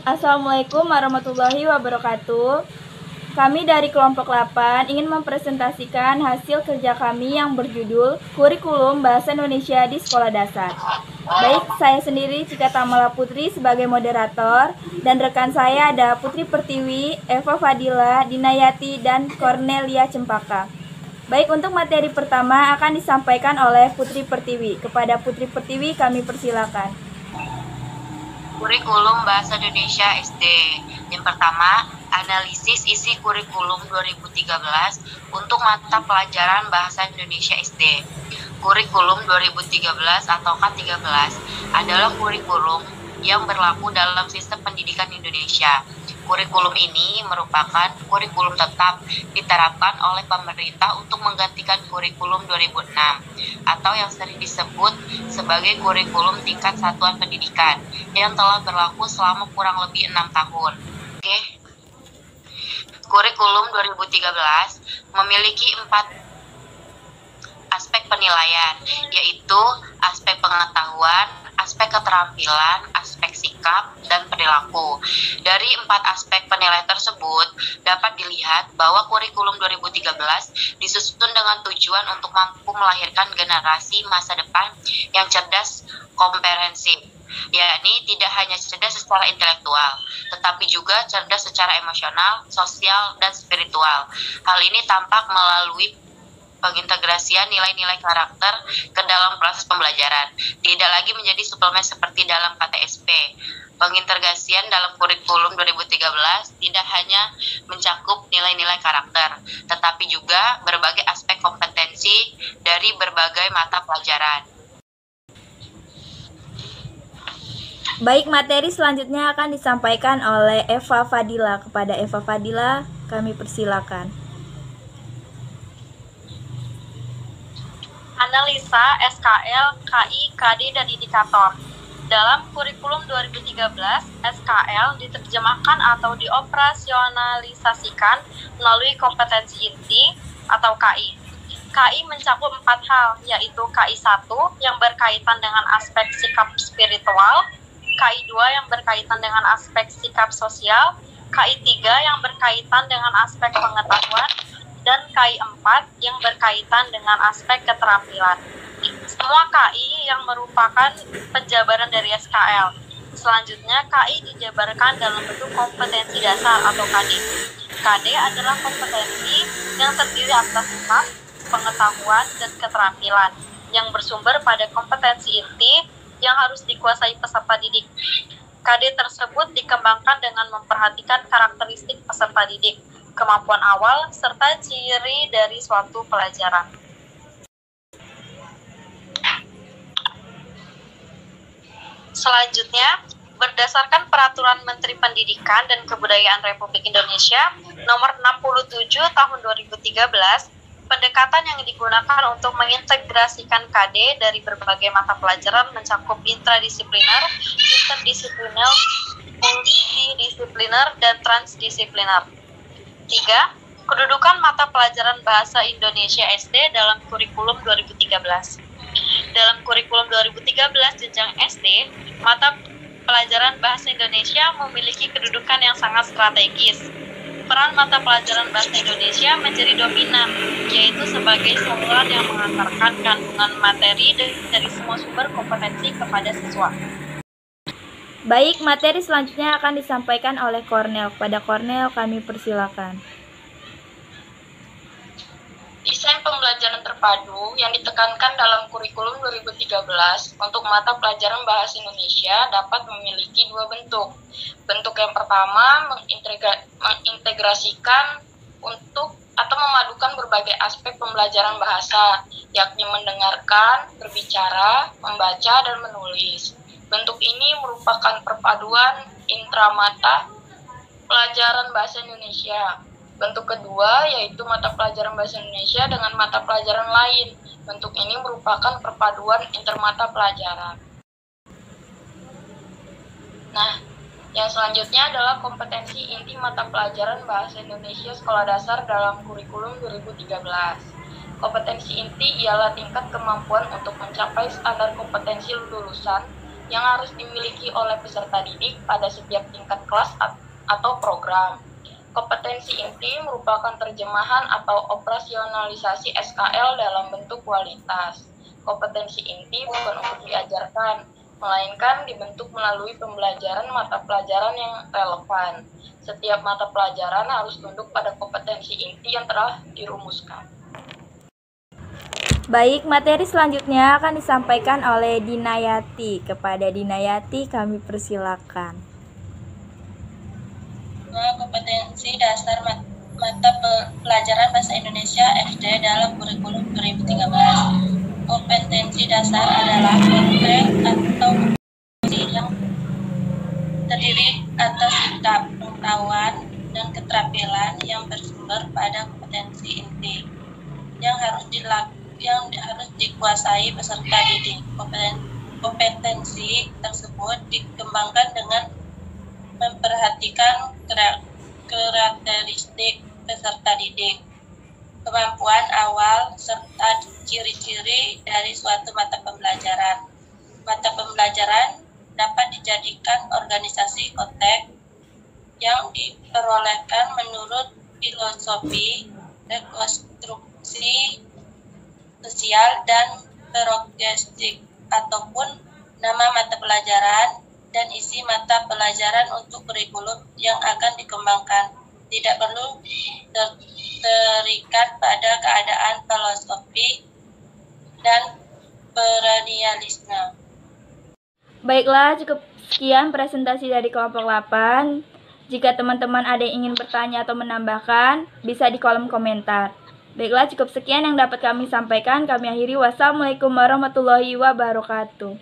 Assalamualaikum warahmatullahi wabarakatuh. Kami dari kelompok 8 ingin mempresentasikan hasil kerja kami yang berjudul Kurikulum Bahasa Indonesia di Sekolah Dasar. Baik, saya sendiri Cika Tamala Putri sebagai moderator, dan rekan saya ada Putri Pertiwi, Eva Fadila, Dinayati, dan Cornelia Cempaka. Baik, untuk materi pertama akan disampaikan oleh Putri Pertiwi. Kepada Putri Pertiwi kami persilakan. Kurikulum Bahasa Indonesia SD. Yang pertama, analisis isi kurikulum 2013 untuk mata pelajaran Bahasa Indonesia SD. Kurikulum 2013 atau K13 adalah kurikulum yang berlaku dalam sistem pendidikan Indonesia. Kurikulum ini merupakan kurikulum tetap diterapkan oleh pemerintah untuk menggantikan kurikulum 2006 atau yang sering disebut sebagai kurikulum tingkat satuan pendidikan yang telah berlaku selama kurang lebih 6 tahun. Oke. Kurikulum 2013 memiliki 4 aspek penilaian, yaitu aspek pengetahuan, aspek keterampilan, aspek sikap, dan perilaku. Dari 4 aspek penilaian tersebut, dapat dilihat bahwa kurikulum 2013 disusun dengan tujuan untuk mampu melahirkan generasi masa depan yang cerdas komprehensif, yakni tidak hanya cerdas secara intelektual, tetapi juga cerdas secara emosional, sosial, dan spiritual. Hal ini tampak melalui pengintegrasian nilai-nilai karakter ke dalam proses pembelajaran, tidak lagi menjadi suplemen seperti dalam KTSP. Pengintegrasian dalam kurikulum 2013 tidak hanya mencakup nilai-nilai karakter, tetapi juga berbagai aspek kompetensi dari berbagai mata pelajaran. Baik, materi selanjutnya akan disampaikan oleh Eva Fadila. Kepada Eva Fadila kami persilakan. Analisa SKL, KI, KD, dan indikator. Dalam kurikulum 2013, SKL diterjemahkan atau dioperasionalisasikan melalui kompetensi inti atau KI. KI mencakup 4 hal, yaitu KI 1 yang berkaitan dengan aspek sikap spiritual, KI 2 yang berkaitan dengan aspek sikap sosial, KI 3 yang berkaitan dengan aspek pengetahuan, dan KI 4 yang berkaitan dengan aspek keterampilan. Semua KI yang merupakan penjabaran dari SKL. Selanjutnya, KI dijabarkan dalam bentuk kompetensi dasar atau KD. KD adalah kompetensi yang terdiri atas sikap, pengetahuan, dan keterampilan yang bersumber pada kompetensi inti yang harus dikuasai peserta didik. KD tersebut dikembangkan dengan memperhatikan karakteristik peserta didik, kemampuan awal, serta ciri dari suatu pelajaran. Selanjutnya, berdasarkan Peraturan Menteri Pendidikan dan Kebudayaan Republik Indonesia Nomor 67 Tahun 2013, pendekatan yang digunakan untuk mengintegrasikan KD dari berbagai mata pelajaran mencakup intradisipliner, interdisipliner, multidisipliner, dan transdisipliner. 3. Kedudukan mata pelajaran Bahasa Indonesia SD dalam kurikulum 2013. Dalam kurikulum 2013 jenjang SD, mata pelajaran Bahasa Indonesia memiliki kedudukan yang sangat strategis. Peran mata pelajaran Bahasa Indonesia menjadi dominan, yaitu sebagai saluran yang mengantarkan kandungan materi dari semua sumber kompetensi kepada siswa. Baik, materi selanjutnya akan disampaikan oleh Cornel. Pada Cornel kami persilakan. Desain pembelajaran terpadu yang ditekankan dalam kurikulum 2013 untuk mata pelajaran Bahasa Indonesia dapat memiliki 2 bentuk. Bentuk yang pertama mengintegrasikan untuk atau memadukan berbagai aspek pembelajaran bahasa, yakni mendengarkan, berbicara, membaca, dan menulis. Bentuk ini merupakan perpaduan intramata pelajaran Bahasa Indonesia. Bentuk kedua yaitu mata pelajaran Bahasa Indonesia dengan mata pelajaran lain. Bentuk ini merupakan perpaduan intermata pelajaran. Nah, yang selanjutnya adalah kompetensi inti mata pelajaran Bahasa Indonesia Sekolah Dasar dalam kurikulum 2013. Kompetensi inti ialah tingkat kemampuan untuk mencapai standar kompetensi lulusan yang harus dimiliki oleh peserta didik pada setiap tingkat kelas atau program. Kompetensi inti merupakan terjemahan atau operasionalisasi SKL dalam bentuk kualitas. Kompetensi inti bukan untuk diajarkan, melainkan dibentuk melalui pembelajaran mata pelajaran yang relevan. Setiap mata pelajaran harus tunduk pada kompetensi inti yang telah dirumuskan. Baik, materi selanjutnya akan disampaikan oleh Dinayati. Kepada Dinayati kami persilakan. Kompetensi dasar mata pelajaran Bahasa Indonesia SD dalam kurikulum 2013. Kompetensi dasar adalah konkret atau kompetensi yang terdiri atas sikap, pengetahuan, dan keterampilan yang bersumber pada kompetensi inti yang harus dikuasai peserta didik. Kompetensi tersebut dikembangkan dengan memperhatikan karakteristik peserta didik, kemampuan awal, serta ciri-ciri dari suatu mata pembelajaran. Mata pembelajaran dapat dijadikan organisasi konteks yang diperolehkan menurut filosofi, rekonstruksi sosial, dan pedagogik, ataupun nama mata pelajaran dan isi mata pelajaran untuk kurikulum yang akan dikembangkan. Tidak perlu terikat pada keadaan filosofi dan perennialisme. Baiklah, cukup sekian presentasi dari kelompok 8. Jika teman-teman ada yang ingin bertanya atau menambahkan, bisa di kolom komentar. Baiklah, cukup sekian yang dapat kami sampaikan. Kami akhiri. Wassalamualaikum warahmatullahi wabarakatuh.